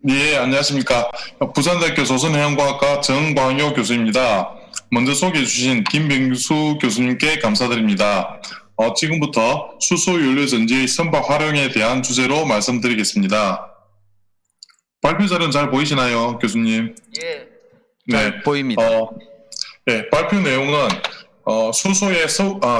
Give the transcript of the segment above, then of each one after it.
네, 안녕하십니까. 부산대학교 조선해양과학과 정광효 교수입니다. 먼저 소개해 주신 김병수 교수님께 감사드립니다. 지금부터 수소연료전지의 선박 활용에 대한 주제로 말씀드리겠습니다. 발표 자료는 잘 보이시나요, 교수님? 예, 네, 잘 보입니다. 네, 발표 내용은 수소의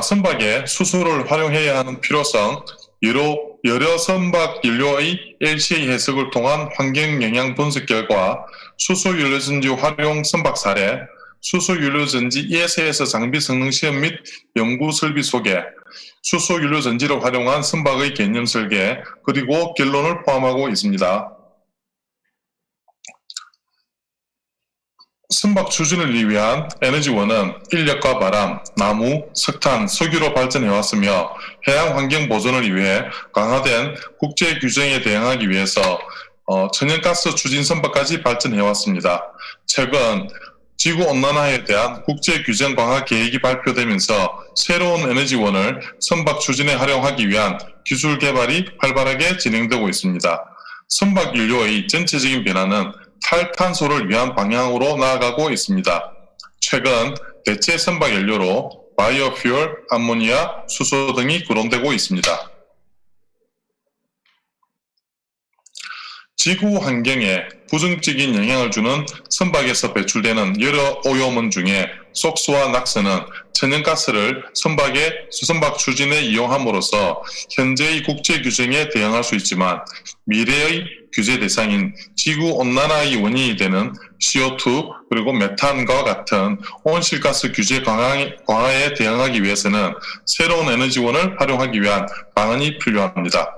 선박에 수소를 활용해야 하는 필요성, 여러 선박 연료의 LCA 해석을 통한 환경 영향 분석 결과, 수소연료전지 활용 선박 사례, 수소연료전지 ESS 장비 성능 시험 및 연구 설비 소개, 수소연료전지를 활용한 선박의 개념 설계, 그리고 결론을 포함하고 있습니다. 선박 추진을 위한 에너지원은 인력과 바람, 나무, 석탄, 석유로 발전해왔으며 해양 환경 보존을 위해 강화된 국제 규정에 대응하기 위해서 천연가스 추진 선박까지 발전해왔습니다. 최근 지구온난화에 대한 국제 규정 강화 계획이 발표되면서 새로운 에너지원을 선박 추진에 활용하기 위한 기술 개발이 활발하게 진행되고 있습니다. 선박 연료의 전체적인 변화는 탈탄소를 위한 방향으로 나아가고 있습니다. 최근 대체 선박 연료로 바이오퓨얼, 암모니아, 수소 등이 거론되고 있습니다. 지구 환경에 부정적인 영향을 주는 선박에서 배출되는 여러 오염원 중에 속수와 낙서는 천연가스를 선박 추진에 이용함으로써 현재의 국제 규정에 대응할 수 있지만 미래의 규제 대상인 지구온난화의 원인이 되는 CO2 그리고 메탄과 같은 온실가스 규제 강화에 대응하기 위해서는 새로운 에너지원을 활용하기 위한 방안이 필요합니다.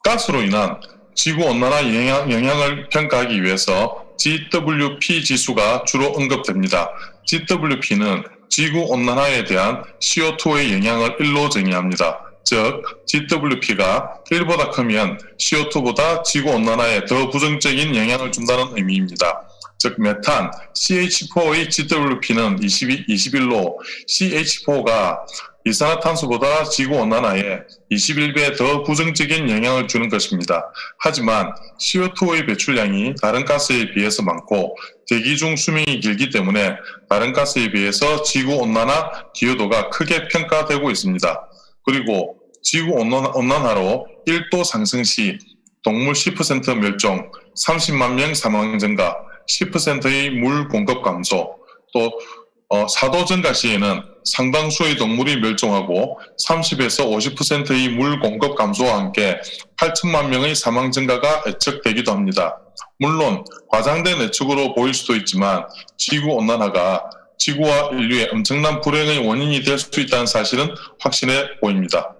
가스로 인한 지구온난화 영향을 평가하기 위해서 GWP 지수가 주로 언급됩니다. GWP는 지구온난화에 대한 CO2의 영향을 1로 정의합니다. 즉, GWP가 1보다 크면 CO2보다 지구온난화에 더 부정적인 영향을 준다는 의미입니다. 즉, 메탄, CH4의 GWP는 21로 CH4가 이산화탄소보다 지구온난화에 21배 더 부정적인 영향을 주는 것입니다. 하지만 CO2의 배출량이 다른 가스에 비해서 많고 대기 중 수명이 길기 때문에 다른 가스에 비해서 지구온난화 기여도가 크게 평가되고 있습니다. 그리고 지구온난화로 1도 상승 시 동물 10% 멸종, 30만 명 사망 증가, 10%의 물 공급 감소, 또 4도 증가 시에는 상당수의 동물이 멸종하고 30에서 50%의 물 공급 감소와 함께 8천만 명의 사망 증가가 예측되기도 합니다. 물론 과장된 예측으로 보일 수도 있지만 지구온난화가 지구와 인류의 엄청난 불행의 원인이 될 수 있다는 사실은 확신해 보입니다.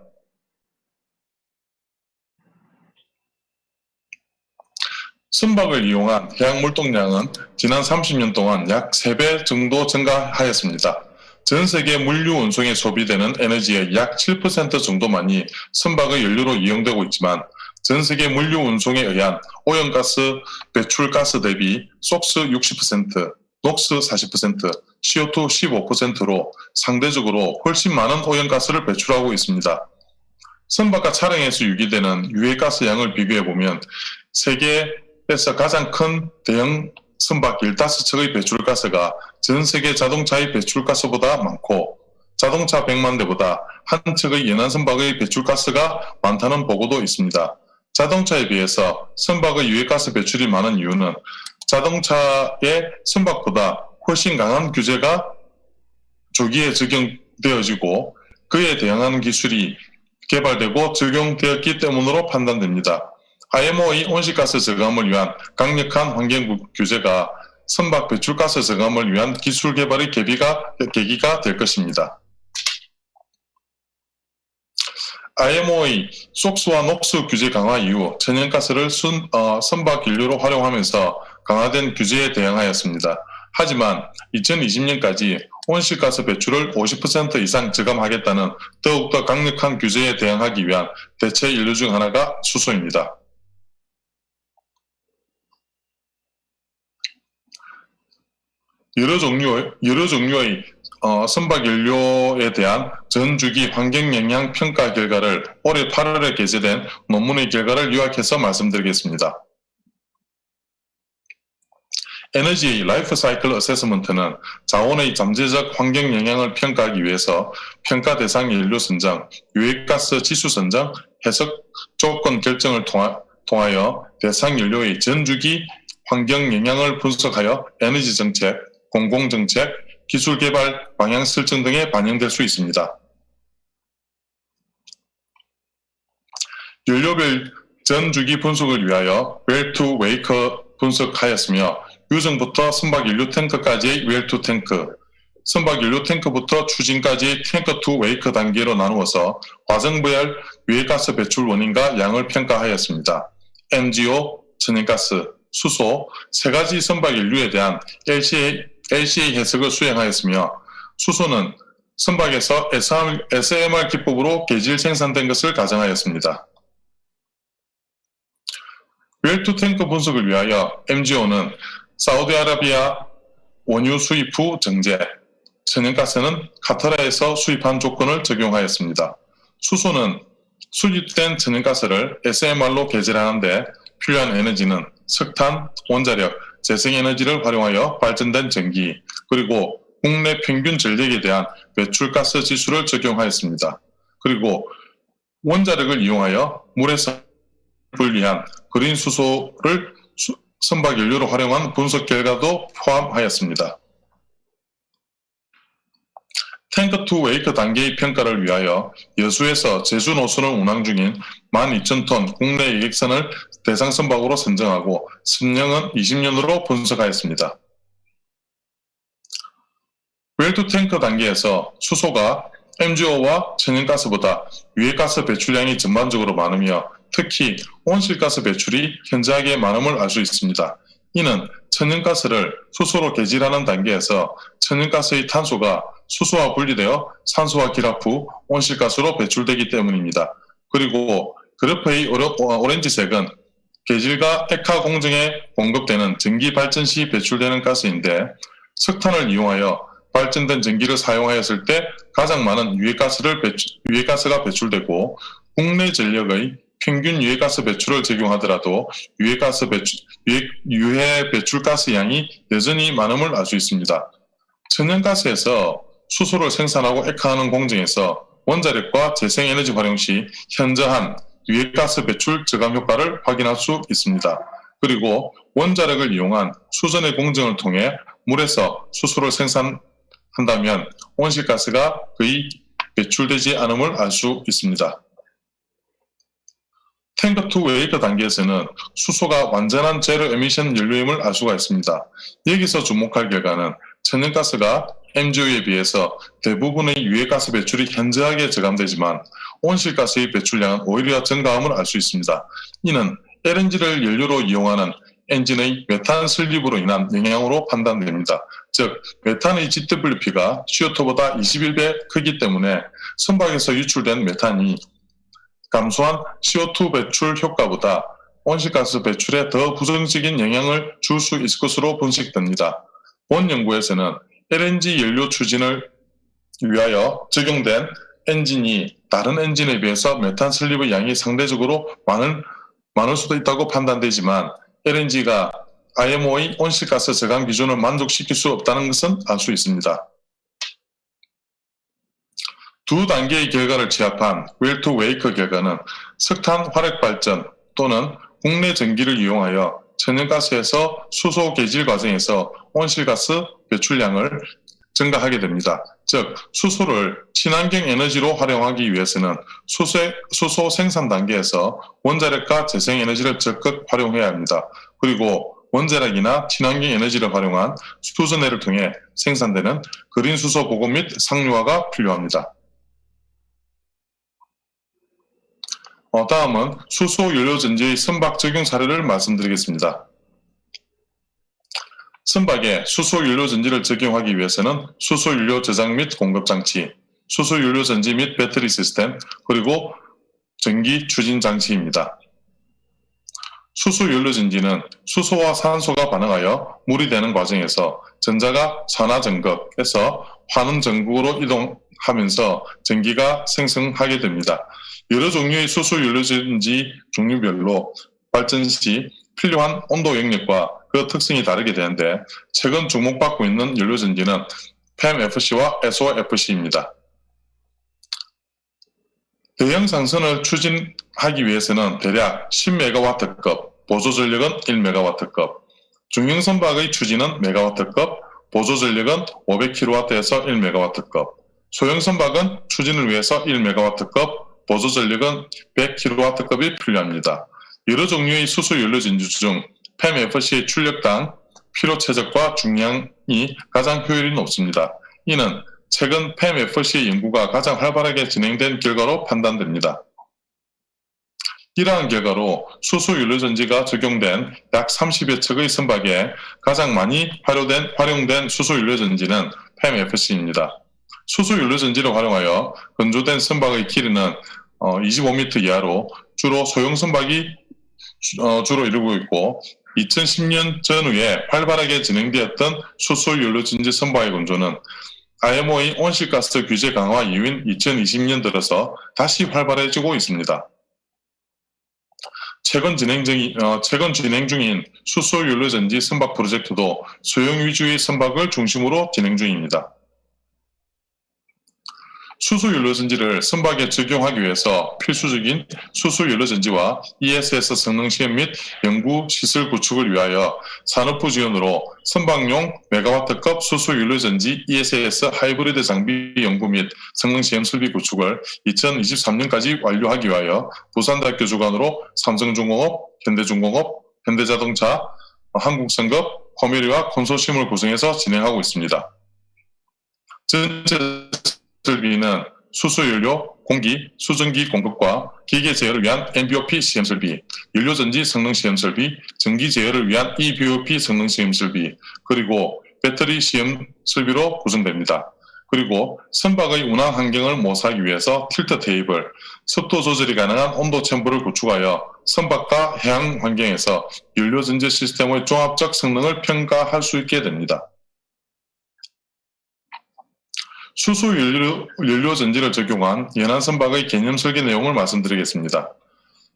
선박을 이용한 해양 물동량은 지난 30년 동안 약 3배 정도 증가하였습니다. 전 세계 물류 운송에 소비되는 에너지의 약 7% 정도만이 선박의 연료로 이용되고 있지만 전 세계 물류 운송에 의한 오염가스 배출가스 대비 속스 60%, 녹스 40%, CO2 15%로 상대적으로 훨씬 많은 오염가스를 배출하고 있습니다. 선박과 차량에서 유기되는 유해가스 양을 비교해보면 세계에서 가장 큰 대형 선박 15척의 배출가스가 전 세계 자동차의 배출가스보다 많고 자동차 100만 대보다 한 척의 연안 선박의 배출가스가 많다는 보고도 있습니다. 자동차에 비해서 선박의 유해가스 배출이 많은 이유는 자동차의 선박보다 훨씬 강한 규제가 조기에 적용되어지고 그에 대응하는 기술이 개발되고 적용되었기 때문으로 판단됩니다. IMO의 온실가스 저감을 위한 강력한 환경 규제가 선박 배출가스 저감을 위한 기술 개발의 계기가 될 것입니다. IMO의 속수와 녹수 규제 강화 이후 천연가스를 선박 연료로 활용하면서 강화된 규제에 대응하였습니다. 하지만 2020년까지 온실가스 배출을 50% 이상 저감하겠다는 더욱더 강력한 규제에 대응하기 위한 대체 연료 중 하나가 수소입니다. 여러 종류의 선박 연료에 대한 전주기 환경영향 평가 결과를 올해 8월에 게재된 논문의 결과를 요약해서 말씀드리겠습니다. 에너지의 라이프 사이클 어세스먼트는 자원의 잠재적 환경 영향을 평가하기 위해서 평가 대상 연료 선정, 유해가스 지수 선정, 해석 조건 결정을 통하여 대상 연료의 전주기 환경 영향을 분석하여 에너지 정책, 공공정책, 기술 개발 방향 설정 등에 반영될 수 있습니다. 연료별 전주기 분석을 위하여 웰-투-웨이크 분석하였으며 유정부터 선박 연료 탱크까지의 웰-투-탱크, 선박 연료 탱크부터 추진까지의 탱크-투-웨이크 단계로 나누어서 과정별 유해가스 배출 원인과 양을 평가하였습니다. MGO, 천연가스, 수소 세 가지 선박 연료에 대한 LCA 해석을 수행하였으며 수소는 선박에서 SMR 기법으로 계질 생산된 것을 가정하였습니다. 웰-투-탱크 분석을 위하여 MGO는 사우디아라비아 원유 수입 후 정제, 천연가스는 카타르에서 수입한 조건을 적용하였습니다. 수소는 수입된 천연가스를 SMR로 계절하는데 필요한 에너지는 석탄, 원자력, 재생에너지를 활용하여 발전된 전기, 그리고 국내 평균 전력에 대한 배출가스 지수를 적용하였습니다. 그리고 원자력을 이용하여 물에서 분리한 그린 수소를 선박 연료로 활용한 분석 결과도 포함하였습니다. 탱크-투-웨이크 단계의 평가를 위하여 여수에서 제주 노선을 운항 중인 12,000톤 국내 여객선을 대상 선박으로 선정하고 선령은 20년으로 분석하였습니다. 웰-투-탱크 단계에서 수소가 MGO와 천연가스보다 유해가스 배출량이 전반적으로 많으며 특히 온실가스 배출이 현저하게 많음을 알 수 있습니다. 이는 천연가스를 수소로 계질하는 단계에서 천연가스의 탄소가 수소와 분리되어 산소와 결합 후 온실가스로 배출되기 때문입니다. 그리고 그래프의 오렌지색은 계질과 액화 공정에 공급되는 전기 발전 시 배출되는 가스인데 석탄을 이용하여 발전된 전기를 사용하였을 때 가장 많은 유해가스가 배출되고 국내 전력의 평균 유해가스 배출을 적용하더라도 유해 배출가스 양이 여전히 많음을 알 수 있습니다. 천연가스에서 수소를 생산하고 액화하는 공정에서 원자력과 재생에너지 활용 시 현저한 유해가스 배출 저감 효과를 확인할 수 있습니다. 그리고 원자력을 이용한 수전의 공정을 통해 물에서 수소를 생산한다면 온실가스가 거의 배출되지 않음을 알 수 있습니다. 탱크-투-웨이크 단계에서는 수소가 완전한 제로 에미션 연료임을 알 수가 있습니다. 여기서 주목할 결과는 천연가스가 MGO에 비해서 대부분의 유해가스 배출이 현저하게 저감되지만 온실가스의 배출량은 오히려 증가함을 알 수 있습니다. 이는 LNG를 연료로 이용하는 엔진의 메탄 슬립으로 인한 영향으로 판단됩니다. 즉, 메탄의 GWP가 CO2보다 21배 크기 때문에 선박에서 유출된 메탄이 감소한 CO2 배출 효과보다 온실가스 배출에 더 부정적인 영향을 줄 수 있을 것으로 분석됩니다. 본 연구에서는 LNG 연료 추진을 위하여 적용된 엔진이 다른 엔진에 비해서 메탄 슬립의 양이 상대적으로 많을 수도 있다고 판단되지만 LNG가 IMO의 온실가스 저감 기준을 만족시킬 수 없다는 것은 알 수 있습니다. 두 단계의 결과를 취합한 웰-투-웨이크 결과는 석탄 화력 발전 또는 국내 전기를 이용하여 천연가스에서 수소 계질 과정에서 온실가스 배출량을 증가하게 됩니다. 즉, 수소를 친환경 에너지로 활용하기 위해서는 수소 생산 단계에서 원자력과 재생에너지를 적극 활용해야 합니다. 그리고 원자력이나 친환경 에너지를 활용한 수전해를 통해 생산되는 그린 수소 보급 및 상류화가 필요합니다. 다음은 수소 연료 전지의 선박 적용 사례를 말씀드리겠습니다. 선박에 수소 연료 전지를 적용하기 위해서는 수소 연료 저장 및 공급 장치, 수소 연료 전지 및 배터리 시스템, 그리고 전기 추진 장치입니다. 수소 연료 전지는 수소와 산소가 반응하여 물이 되는 과정에서 전자가 산화전극에서 환원 전구로 이동하면서 전기가 생성하게 됩니다. 여러 종류의 수소 연료전지 종류별로 발전 시 필요한 온도 영역과 그 특성이 다르게 되는데 최근 주목받고 있는 연료전지는 PEM-FC와 SOFC입니다. 대형 상선을 추진하기 위해서는 대략 10MW급, 보조전력은 1MW급, 중형선박의 추진은 메가와트급, 보조전력은 500kW에서 1MW급, 소형선박은 추진을 위해서 1MW급, 보조전력은 100kW급이 필요합니다. 여러 종류의 수소연료전지 중 PEM-FC의 출력당 필요 최적과 중량이 가장 효율이 높습니다. 이는 최근 PEM-FC의 연구가 가장 활발하게 진행된 결과로 판단됩니다. 이러한 결과로 수소연료전지가 적용된 약 30여 척의 선박에 가장 많이 활용된 수소연료전지는 PEM-FC입니다. 수소연료전지를 활용하여 건조된 선박의 길이는 25m 이하로 주로 소형 선박이 주로 이루고 있고 2010년 전후에 활발하게 진행되었던 수소연료전지 선박의 건조는 IMO의 온실가스 규제 강화 이후인 2020년 들어서 다시 활발해지고 있습니다. 최근 진행 중인 수소연료전지 선박 프로젝트도 소형 위주의 선박을 중심으로 진행 중입니다. 수소연료전지를 선박에 적용하기 위해서 필수적인 수소연료전지와 ESS 성능시험 및 연구시설 구축을 위하여 산업부 지원으로 선박용 메가와트급 수소연료전지 ESS 하이브리드 장비 연구 및 성능시험 설비 구축을 2023년까지 완료하기 위하여 부산대학교 주관으로 삼성중공업, 현대중공업, 현대자동차, 한국성급, 코메리와 컨소시엄을 구성해서 진행하고 있습니다. 전체 설비는 수소연료, 공기, 수증기 공급과 기계 제어를 위한 MBOP 시험 설비, 연료전지 성능 시험 설비, 전기 제어를 위한 EBOP 성능 시험 설비, 그리고 배터리 시험 설비로 구성됩니다. 그리고 선박의 운항 환경을 모사하기 위해서 틸트 테이블, 습도 조절이 가능한 온도 챔버를 구축하여 선박과 해양 환경에서 연료전지 시스템의 종합적 성능을 평가할 수 있게 됩니다. 수소연료전지를 적용한 연안선박의 개념 설계 내용을 말씀드리겠습니다.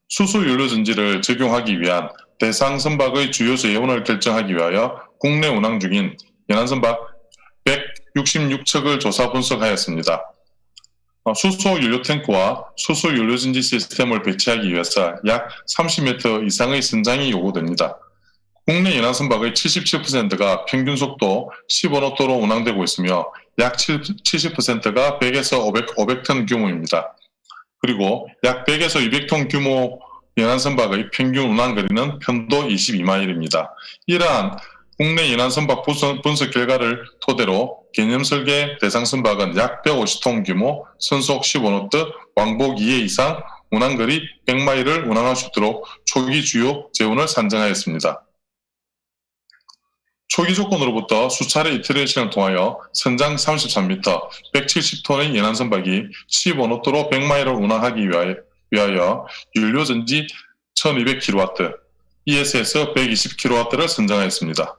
수소연료전지를 적용하기 위한 대상 선박의 주요 재원을 결정하기 위하여 국내 운항 중인 연안선박 166척을 조사 분석하였습니다. 수소연료 탱크와 수소연료전지 시스템을 배치하기 위해서 약 30m 이상의 선장이 요구됩니다. 국내 연안선박의 77%가 평균 속도 15노트로 운항되고 있으며 약 70%가 100에서 500톤 규모입니다. 그리고 약 100에서 200톤 규모 연안선박의 평균 운항거리는 편도 22마일입니다. 이러한 국내 연안선박 분석 결과를 토대로 개념 설계 대상 선박은 약 150톤 규모, 선속 15노트, 왕복 2회 이상, 운항거리 100마일을 운항할 수 있도록 초기 주요 재원을 산정하였습니다. 초기 조건으로부터 수차례 이터레이션을 통하여 선장 33m, 170톤의 연안선박이 15노트로 100마일을 운항하기 위하여 연료전지 1200kW, ESS 120kW를 선정하였습니다.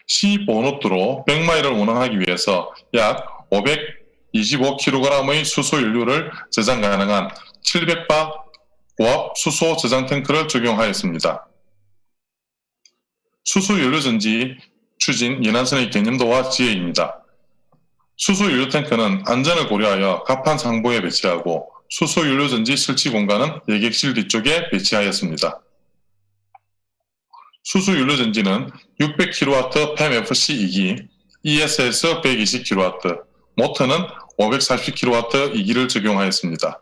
15노트로 100마일을 운항하기 위해서 약 525kg의 수소연료를 저장 가능한 700바 고압 수소 저장 탱크를 적용하였습니다. 수소연료전지 추진 연안선의 개념도와 지혜입니다. 수소연료 탱크는 안전을 고려하여 갑판 상부에 배치하고 수소연료전지 설치 공간은 예객실 뒤쪽에 배치하였습니다. 수소연료전지는 600kW PEM-FC 2기, ESS 120kW, 모터는 540kW 2기를 적용하였습니다.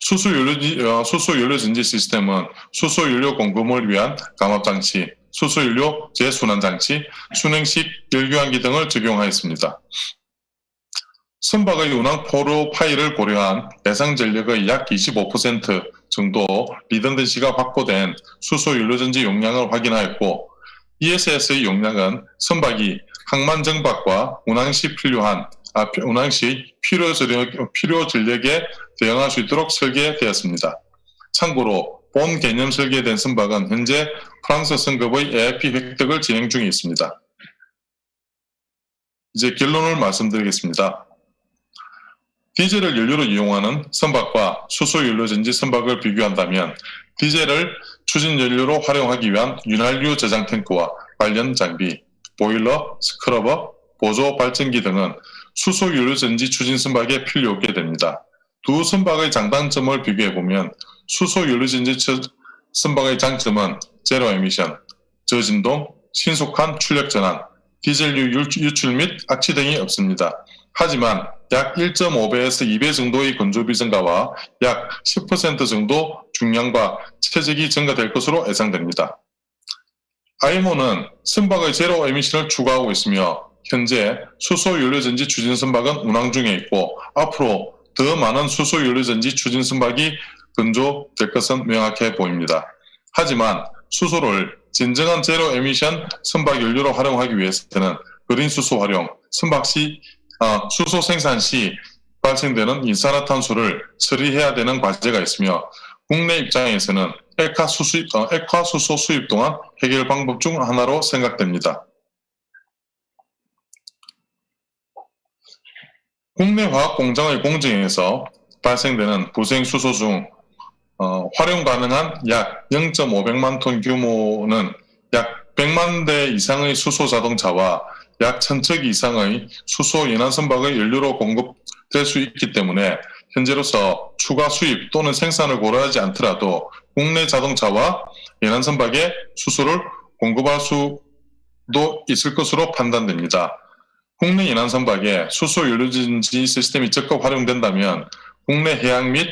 수소연료전지 시스템은 수소연료 공급을 위한 감압장치, 수소연료 재순환장치, 순행식 열교환기 등을 적용하였습니다. 선박의 운항 프로파일을 고려한 예상 전력의 약 25% 정도 리던던시가 확보된 수소연료전지 용량을 확인하였고, ESS의 용량은 선박이 항만 정박과 운항 시 필요 전력에 대응할 수 있도록 설계되었습니다. 참고로 본 개념 설계된 선박은 현재 프랑스 승급의 AIP 획득을 진행 중에 있습니다. 이제 결론을 말씀드리겠습니다. 디젤을 연료로 이용하는 선박과 수소연료전지 선박을 비교한다면 디젤을 추진연료로 활용하기 위한 윤활유 저장 탱크와 관련 장비, 보일러, 스크러버, 보조 발전기 등은 수소연료전지 추진 선박에 필요 없게 됩니다. 두 선박의 장단점을 비교해보면 수소연료전지 선박의 장점은 제로 에미션, 저진동, 신속한 출력 전환, 디젤유 유출 및 악취 등이 없습니다. 하지만 약 1.5배에서 2배 정도의 건조비 증가와 약 10% 정도 중량과 체적이 증가될 것으로 예상됩니다. 아이모는 선박의 제로 에미션을 추구하고 있으며 현재 수소연료전지 추진 선박은 운항 중에 있고 앞으로 더 많은 수소연료전지 추진 선박이 건조될 것은 명확해 보입니다. 하지만 수소를 진정한 제로 에미션 선박 연료로 활용하기 위해서는 그린 수소 활용, 선박 시 수소 생산 시 발생되는 이산화탄소를 처리해야 되는 과제가 있으며 국내 입장에서는 액화수소 수입 또한 해결 방법 중 하나로 생각됩니다. 국내 화학공장의 공정에서 발생되는 부생수소 중 활용 가능한 약 0.500만 톤 규모는 약 100만 대 이상의 수소 자동차와 약 1000척 이상의 수소 연안 선박의 연료로 공급될 수 있기 때문에 현재로서 추가 수입 또는 생산을 고려하지 않더라도 국내 자동차와 연안 선박에 수소를 공급할 수도 있을 것으로 판단됩니다. 국내 연안 선박에 수소 연료전지 시스템이 적극 활용된다면 국내 해양 및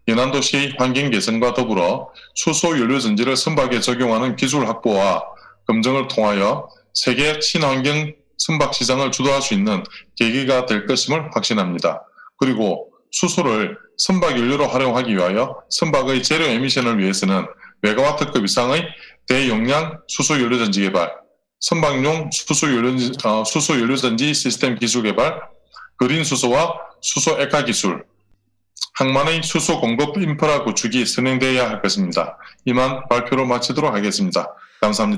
연안 도시의 환경 개선과 더불어 수소 연료전지를 선박에 적용하는 기술 확보와 검증을 통하여 세계 친환경 선박 시장을 주도할 수 있는 계기가 될 것임을 확신합니다. 그리고 수소를 선박 연료로 활용하기 위하여 선박의 제로 에미션을 위해서는 메가와트급 이상의 대용량 수소 연료전지 개발, 선박용 수소 연료전지 시스템 기술 개발, 그린 수소와 수소 액화 기술, 항만의 수소 공급 인프라 구축이 선행되어야 할 것입니다. 이만 발표를 마치도록 하겠습니다. 감사합니다.